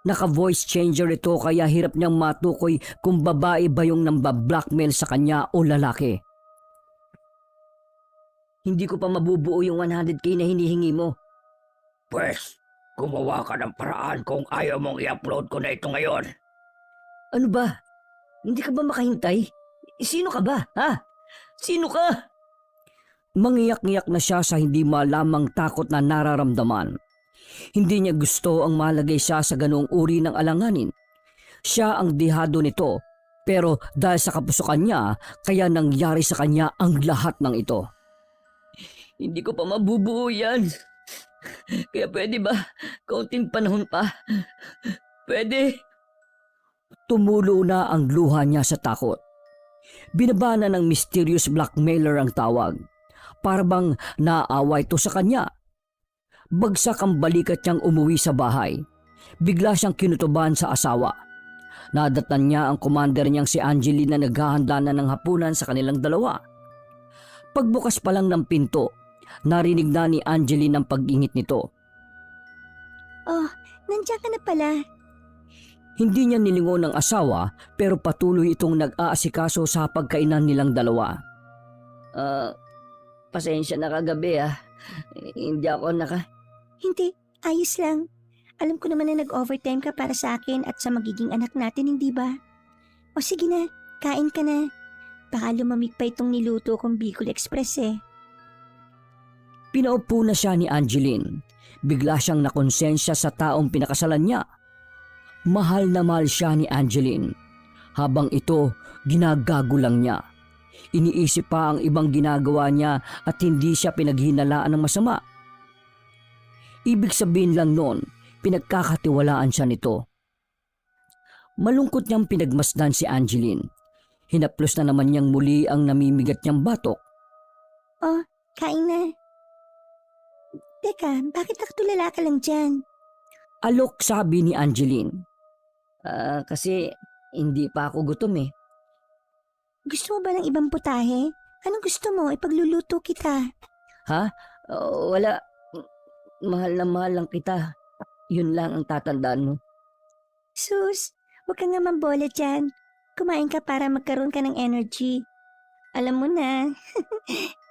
A: Naka-voice changer ito kaya hirap niyang matukoy kung babae ba yung nambablockmail sa kanya o lalaki. Hindi ko pa mabubuo yung 100k na hinihingi mo. Pwes, gumawa ka ng paraan kung ayaw mong i-upload ko na ito ngayon. Ano ba? Hindi ka ba makahintay? Sino ka ba, ha? Sino ka? Mangiyak-ngiyak na siya sa hindi malamang takot na nararamdaman. Hindi niya gusto ang malagay siya sa ganoong uri ng alanganin. Siya ang dihado nito, pero dahil sa kapusukan niya, kaya nangyari sa kanya ang lahat ng ito. Hindi ko pa mabubuo yan. Kaya pwede ba, kaunting panahon pa? Pwede. Tumulo na ang luha niya sa takot. Binabana ng mysterious blackmailer ang tawag. Para bang naawa ito sa kanya. Bagsak ang balikat niyang umuwi sa bahay. Bigla siyang kinutuban sa asawa. Nadatnan niya ang commander niyang si Angeline na naghahanda na ng hapunan sa kanilang dalawa. Pagbukas pa lang ng pinto, narinig na ni Angeline ang pag-ingit nito.
B: Oh, nandiyan ka na pala.
A: Hindi niya nilingon ng asawa pero patuloy itong nag-aasikaso sa pagkainan nilang dalawa. Pasensya na kagabi Hindi ako
B: Hindi, ayos lang. Alam ko naman na nag-overtime ka para sa akin at sa magiging anak natin, hindi ba? O sige na, kain ka na. Baka lumamig pa itong niluto kong Bicol Express
A: Pinaupo na siya ni Angeline. Bigla siyang nakonsensya sa taong pinakasalan niya. Mahal na mahal siya ni Angeline. Habang ito, ginagago lang niya. Iniisip pa ang ibang ginagawa niya at hindi siya pinaghinalaan ng masama. Ibig sabihin lang noon, pinagkakatiwalaan siya nito. Malungkot niyang pinagmasdan si Angeline. Hinaplos na naman niyang muli ang namimigat niyang batok.
B: Oh, kain na. Teka, bakit nakatulala ka lang dyan?
A: Alok sabi ni Angeline. Kasi hindi pa ako gutom
B: Gusto mo ba ng ibang putahe? Anong gusto mo? Ipagluluto kita.
A: Wala. Mahal na mahal lang kita. Yun lang ang tatandaan mo.
B: Sus, huwag ka nga mambola dyan. Kumain ka para magkaroon ka ng energy. Alam mo na,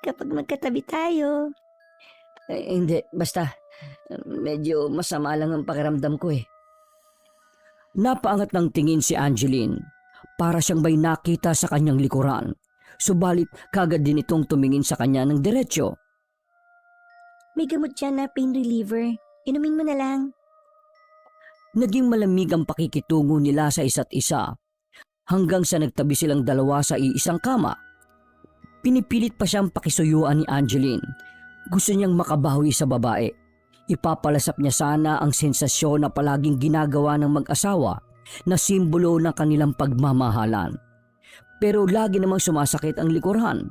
B: kapag magkatabi tayo.
A: Hindi, basta. Medyo masama lang ang pakiramdam ko Napaangat ng tingin si Angeline. Para siyang may nakita sa kanyang likuran. Subalit kagad din itong tumingin sa kanya ng diretsyo.
B: May gamot dyan na pain reliever. Inumin mo na lang.
A: Naging malamig ang pakikitungo nila sa isa't isa. Hanggang sa nagtabi silang dalawa sa iisang kama. Pinipilit pa siyang pakisuyuan ni Angeline. Gusto niyang makabawi sa babae. Ipapalasap niya sana ang sensasyon na palaging ginagawa ng mag-asawa na simbolo ng kanilang pagmamahalan. Pero lagi namang sumasakit ang likuran.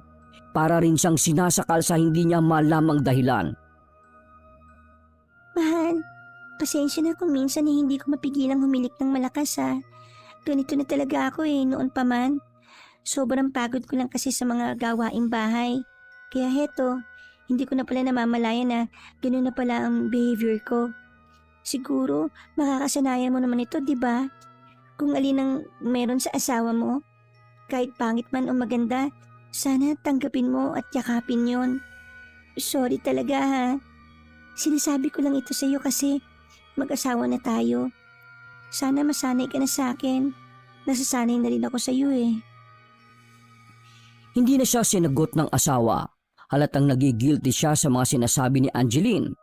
A: Para rin siyang sinasakal sa hindi niya malamang dahilan.
B: Mahal, pasensya na kung minsan hindi ko mapigilang humilik ng malakas Ganito na talaga ako noon pa man. Sobrang pagod ko lang kasi sa mga gawaing bahay. Kaya heto, hindi ko na pala namamalayan na gano'n na pala ang behavior ko. Siguro, makakasanayan mo naman ito, di ba? Kung alin ang meron sa asawa mo, kahit pangit man o maganda, sana tanggapin mo at yakapin yon. Sorry talaga Sinasabi ko lang ito sa iyo kasi mag-asawa na tayo. Sana masanay ka na sa akin. Nasasanay na rin ako sa iyo
A: Hindi na siya sinagot ng asawa. Halatang nagigilty siya sa mga sinasabi ni Angeline.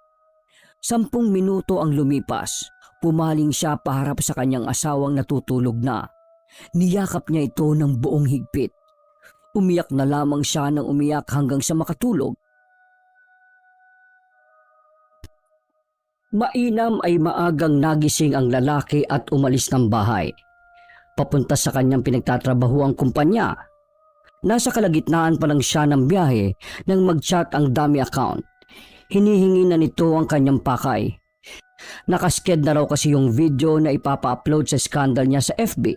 A: 10 minuto ang lumipas. Pumaling siya paharap sa kanyang asawang natutulog na. Niyakap niya ito ng buong higpit. Umiyak na lamang siya ng umiyak hanggang sa makatulog. Mainam ay maagang nagising ang lalaki at umalis ng bahay. Papunta sa kanyang pinagtatrabahuang kumpanya. Nasa kalagitnaan pa lang siya ng biyahe nang mag-chat ang dummy account. Hinihingi na nito ang kanyang pakay. Nakasked na raw kasi yung video na ipapa-upload sa scandal niya sa FB.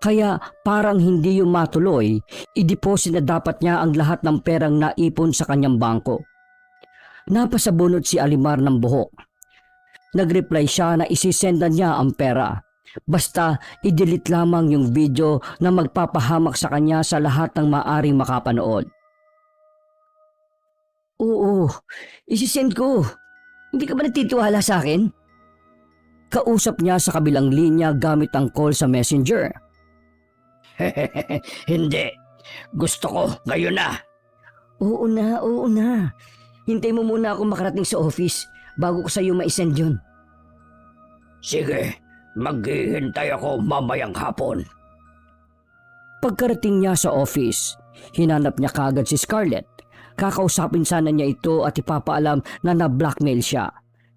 A: Kaya parang hindi yung matuloy, i-deposit na dapat niya ang lahat ng perang naipon sa kanyang bangko. Napasabunot si Alimar ng buhok. Nag-reply siya na isisendan niya ang pera. Basta i-delete lamang yung video na magpapahamak sa kanya sa lahat ng maaring makapanood. Oo, isisend ko. Hindi ka ba natitiwala sa akin? Kausap niya sa kabilang linya gamit ang call sa messenger. Hindi. Gusto ko ngayon na. Oo na. Hintay mo muna ako makarating sa office bago ko sa iyo ma-send yun. Sige, maghihintay ako mamayang hapon. Pagkarating niya sa office, hinanap niya kagad si Scarlett. Kakausapin sana niya ito at ipapaalam na na-blackmail siya.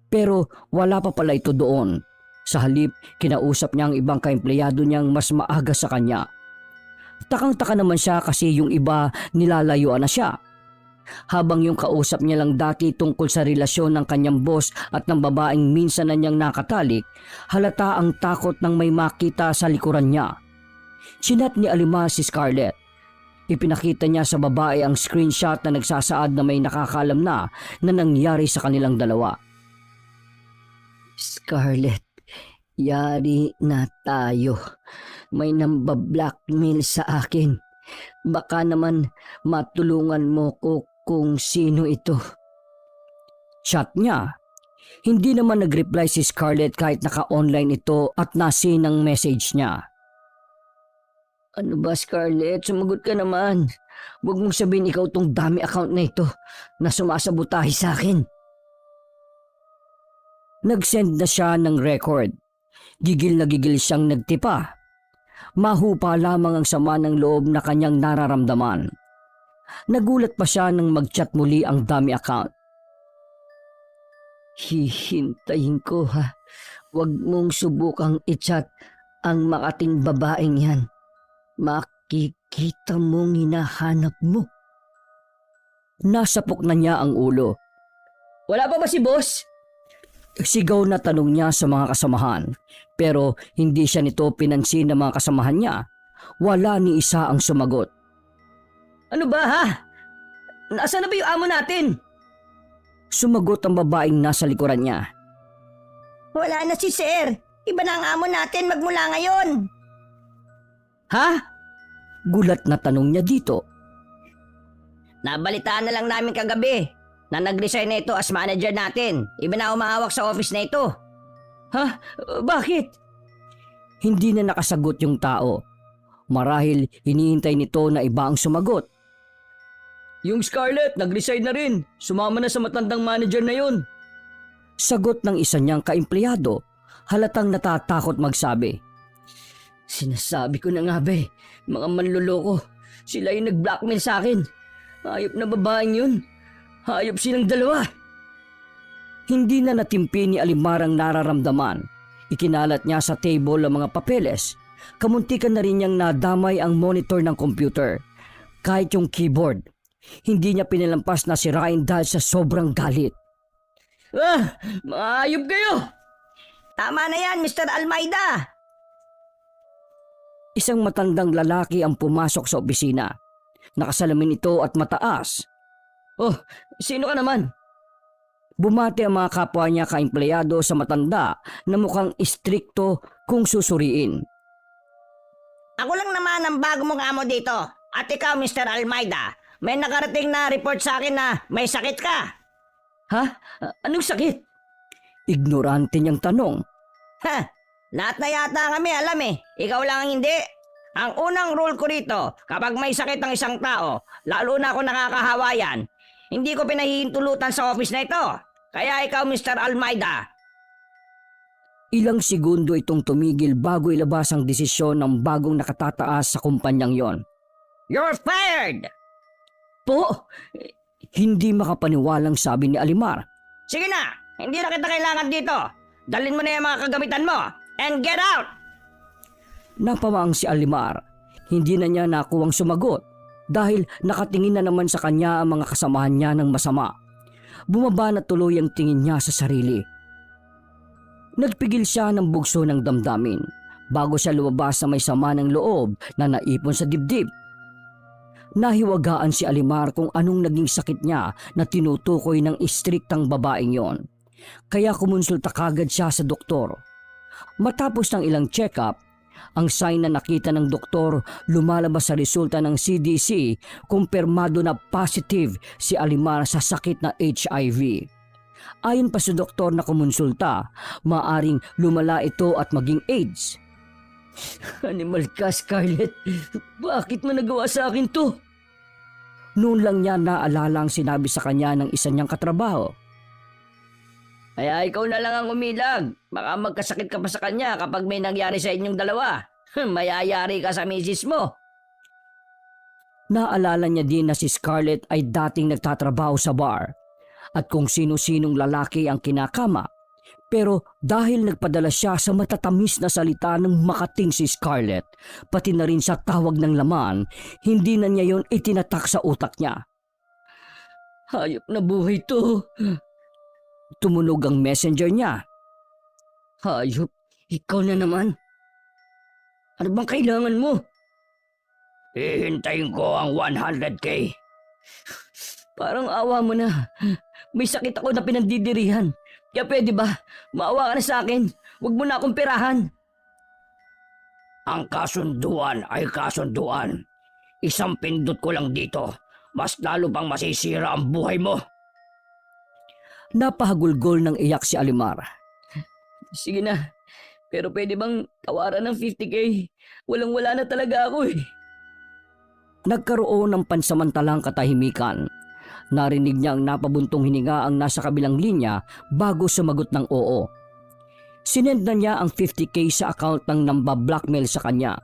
A: Pero wala pa pala ito doon. Sa halip, kinausap niya ang ibang kaempleyado niyang mas maaga sa kanya. Takang-taka naman siya kasi yung iba nilalayuan na siya. Habang yung kausap niya lang dati tungkol sa relasyon ng kanyang boss at ng babaeng minsan na niyang nakatalik, halata ang takot nang may makita sa likuran niya. Chinat ni Alimar si Scarlett. Ipinakita niya sa babae ang screenshot na nagsasaad na may nakakalam na nangyari sa kanilang dalawa. Scarlett, yari na tayo. May nambablackmail sa akin. Baka naman matulungan mo ko kung sino ito. Chat niya. Hindi naman nag-reply si Scarlett kahit naka-online ito at nasin ang message niya. Ano ba Scarlett? Sumagot ka naman. Huwag mong sabihin ikaw tong dami account na ito na sumasabotahe sa akin. Nag-send na siya ng record. Gigil na gigil siyang nagtipa. Mahupa lamang ang sama ng loob na kanyang nararamdaman. Nagulat pa siya nang mag-chat muli ang dami account. Hihintayin ko ha. Huwag mong subukang i-chat ang makating babaeng yan. Makikita mong hinahanap mo. Nasapok na niya ang ulo. Wala pa ba si boss? Sigaw na tanong niya sa mga kasamahan, pero hindi siya nito pinansin ng mga kasamahan niya. Wala ni isa ang sumagot. Ano ba ha? Nasaan na ba yung amo natin? Sumagot ang babaeng nasa likuran niya.
B: Wala na si Sir. Iba na ang amo natin magmula ngayon.
A: Ha? Gulat na tanong niya dito.
C: Nabalitaan na lang namin kagabi na nag-resign na ito as manager natin. Iba na umahawak sa office na ito.
A: Ha? Bakit? Hindi na nakasagot yung tao. Marahil hinihintay nito na iba ang sumagot. Yung Scarlett, nag-resign na rin. Sumama na sa matandang manager na yun. Sagot ng isa niyang kaempleyado, halatang natatakot magsabi. Sinasabi ko na nga ba mga manluloko. Sila yung nag-blackmail sa akin. Hayop na babaeng yun. Hayop silang dalawa. Hindi na natimpi ni Alimar ang nararamdaman. Ikinalat niya sa table ang mga papeles. Kamuntikan na rin niyang nadamay ang monitor ng computer. Kahit yung keyboard. Hindi niya pinilampas na sirain dahil sa sobrang galit. Mga hayop kayo!
C: Tama na yan, Mr. Almeida!
A: Isang matandang lalaki ang pumasok sa opisina. Nakasalamin ito at mataas. Oh, sino ka naman? Bumati ang mga kapwa niya ka-empleyado sa matanda na mukhang istrikto kung susuriin.
C: Ako lang naman ang bago mong amo dito. At ikaw, Mr. Almeida, may nakarating na report sa akin na may sakit ka.
A: Ha? Anong sakit? Ignorante niyang tanong.
C: Ha? Lahat na yata kami alam eh. Ikaw lang ang hindi. Ang unang rule ko rito, kapag may sakit ang isang tao, lalo na ako nakakahawa yan, hindi ko pinahihintulutan sa office na ito. Kaya ikaw, Mr. Almeida.
A: Ilang segundo itong tumigil bago ilabas ang desisyon ng bagong nakatataas sa kumpanyang yon.
C: You're fired!
A: Po, hindi makapaniwalang sabi ni Alimar.
C: Sige na, hindi na kita kailangan dito. Dalhin mo na yung mga kagamitan mo and get out!
A: Napamang si Alimar. Hindi na niya nakuwang sumagot dahil nakatingin na naman sa kanya ang mga kasamahan niya ng masama. Bumaba na tuloy ang tingin niya sa sarili. Nagpigil siya ng bugso ng damdamin bago siya lumabas sa may sama ng loob na naipon sa dibdib. Nahiwagaan si Alimar kung anong naging sakit niya na tinutukoy ng istriktang babaeng yon. Kaya kumonsulta kagad siya sa doktor. Matapos ng ilang check-up, ang sign na nakita ng doktor lumalabas sa resulta ng CDC, kumpirmado na positive si Alimar sa sakit na HIV. Ayon pa sa doktor na kumonsulta, maaring lumala ito at maging AIDS. Animal ka, Scarlett. Bakit mo nagawa sa akin to? Noon lang niya naalala ang sinabi sa kanya ng isa niyang katrabaho.
C: Kaya ikaw na lang ang umilag. Baka magkasakit ka pa sa kanya kapag may nangyari sa inyong dalawa. Mayayari ka sa misis mo.
A: Naalala niya din na si Scarlett ay dating nagtatrabaho sa bar at kung sino-sinong lalaki ang kinakama. Pero dahil nagpadala siya sa matatamis na salita ng makating si Scarlett, pati na rin sa tawag ng laman, hindi na niya yon itinatak sa utak niya. Hayop na buhay to. Tumunog ang messenger niya. Hayop, ikaw na naman. Ano bang kailangan mo?
C: Hihintayin ko ang 100K.
A: Parang awa mo na. May sakit ako na pinandidirihan. Kaya pwede ba, maawa ka na sa akin. Huwag mo na akong perahan.
C: Ang kasunduan ay kasunduan. Isang pindot ko lang dito. Mas lalo pang masisira ang buhay mo.
A: Napahagulgol ng iyak si Alimar. Sige na, pero pwede bang tawaran ng 50K? Walang-wala na talaga ako eh. Nagkaroon ng pansamantalang katahimikan. Narinig niya ang napabuntong hininga ang nasa kabilang linya bago sumagot ng oo. Sinend na niya ang 50K sa account ng namba-blackmail sa kanya.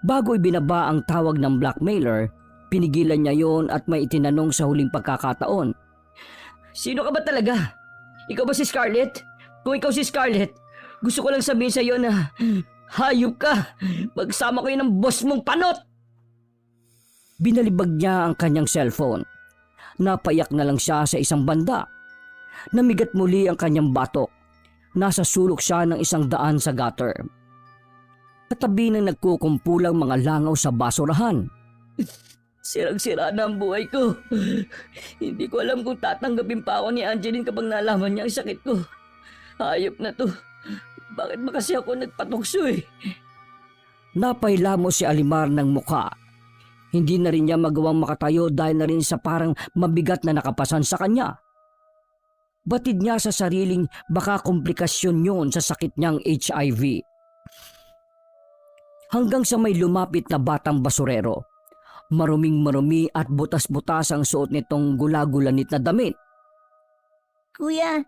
A: Bago ibinaba ang tawag ng blackmailer, pinigilan niya yon at may itinanong sa huling pagkakataon. Sino ka ba talaga? Ikaw ba si Scarlett? Kung ikaw si Scarlett, gusto ko lang sabihin sa iyo na hayop ka. Magsama ko yun ng boss mong panot. Binalibag niya ang kanyang cellphone. Napayak na lang siya sa isang banda. Namigat muli ang kanyang batok. Nasa sulok siya ng 100 sa gutter. Katabi ng nagkukumpulang mga langaw sa basurahan. Sirang-sira na ang buhay ko. Hindi ko alam kung tatanggapin pa ako ni Angeline kapag nalaman niya ang sakit ko. Hayop na to. Bakit ba kasi ako nagpatukso eh? Napailamo si Alimar ng mukha. Hindi na rin niya magawang makatayo dahil na rin sa parang mabigat na nakapasan sa kanya. Batid niya sa sariling baka komplikasyon yon sa sakit niyang HIV. Hanggang sa may lumapit na batang basurero. Maruming-marumi at butas-butas ang suot nitong gulagulanit na damit.
B: Kuya,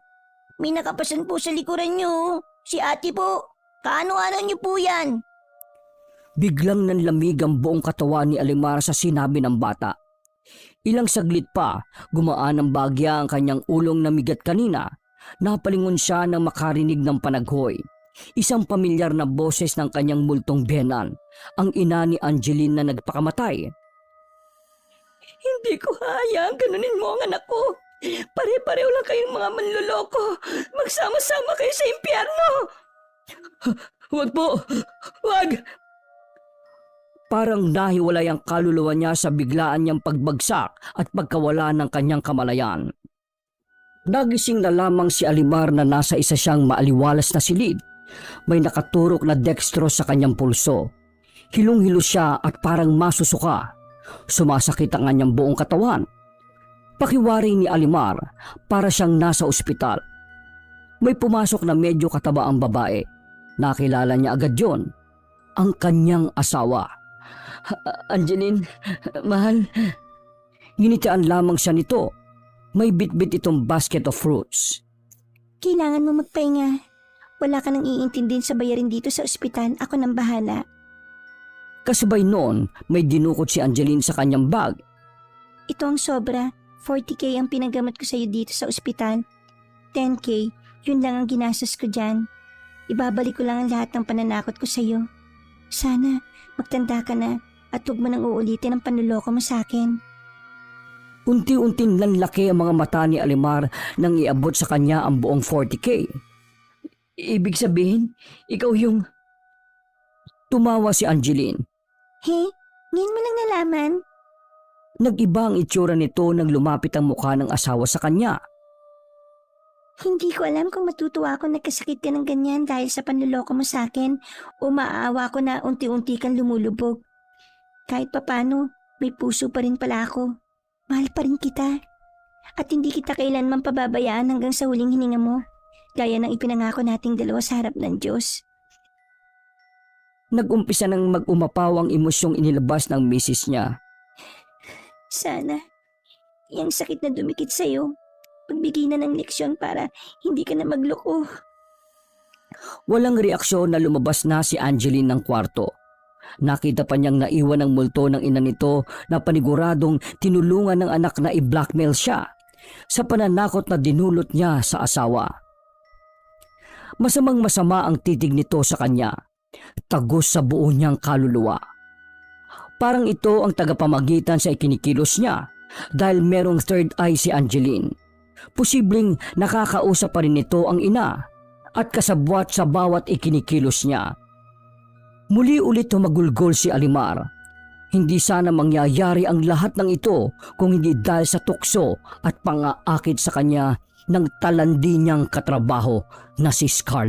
B: may nakapasan po sa likuran niyo. Si ate po. Kaano-ano niyo po yan?
A: Biglang nanlamig ang buong katawan ni Alimar sa sinabi ng bata. Ilang saglit pa, gumaan ng bagya ang kanyang ulong na migat kanina. Napalingon siya nang makarinig ng panaghoy. Isang pamilyar na boses ng kanyang multong biyenan, ang ina ni Angeline na nagpakamatay. Hindi ko hayang ganunin mo ang anak ko. Pare-pareho lang kayong mga manloloko. Magsama-sama kayo sa impyerno. Huwag po! Huwag! Parang nahiwalay ang kaluluwa niya sa biglaan niyang pagbagsak at pagkawala ng kanyang kamalayan. Nagising na lamang si Alimar na nasa isa siyang maaliwalas na silid. May nakaturok na dextro sa kanyang pulso. Hilong-hilo siya at parang masusuka. Sumasakit ang kanyang buong katawan. Pakiwari ni Alimar para siyang nasa ospital. May pumasok na medyo kataba ang babae. Nakilala niya agad yon, ang kanyang asawa. Angeline, mahal. Ginitian lamang siya nito. May bitbit itong basket of fruits.
B: Kailangan mo magpahinga. Wala ka nang iintindihin sa bayarin dito sa ospital. Ako nang bahala.
A: Kasabay noon, may dinukot si Angeline sa kanyang bag.
B: Ito ang sobra. 40K ang pinagamot ko sa'yo dito sa ospital. 10K, yun lang ang ginastos ko dyan. Ibabalik ko lang ang lahat ng pananakot ko sa'yo. Sana, magtanda ka na at huwag mo nang uulitin ang panluloko mo sa akin.
A: Unti-unting nanlaki ang mga mata ni Alimar nang iabot sa kanya ang buong 40K. Ibig sabihin, ikaw yung... Tumawa si Angeline.
B: He, ngayon mo lang nalaman?
A: Nag-iba ang itsura nito nang lumapit ang mukha ng asawa sa kanya.
B: Hindi ko alam kung matutuwa ako nagkasakit ka ng ganyan dahil sa panluloko mo sa akin o maaawa ko na unti-unti kang lumulubog. Kahit papano, may puso pa rin pala ako. Mahal pa rin kita. At hindi kita kailanman pababayaan hanggang sa huling hininga mo, gaya ng ipinangako nating dalawa sa harap ng Diyos.
A: Nag-umpisa nang mag-umapaw ang emosyong inilabas ng misis niya.
B: Sana, yung sakit na dumikit sa'yo, pagbigay na ng leksyon para hindi ka na magloko.
A: Walang reaksyon na lumabas na si Angeline ng kwarto. Nakita pa niyang naiwan ang multo ng ina nito na paniguradong tinulungan ng anak na i-blackmail siya sa pananakot na dinulot niya sa asawa. Masamang masama ang titig nito sa kanya, tagos sa buo niyang kaluluwa. Parang ito ang tagapamagitan sa ikinikilos niya dahil merong third eye si Angeline. Posibleng nakakausap pa rin nito ang ina at kasabwat sa bawat ikinikilos niya. Muli ulit humagulgol si Alimar. Hindi sana mangyayari ang lahat ng ito kung hindi dahil sa tukso at pang-aakit sa kanya ng talandi niyang katrabaho na si Scarlett.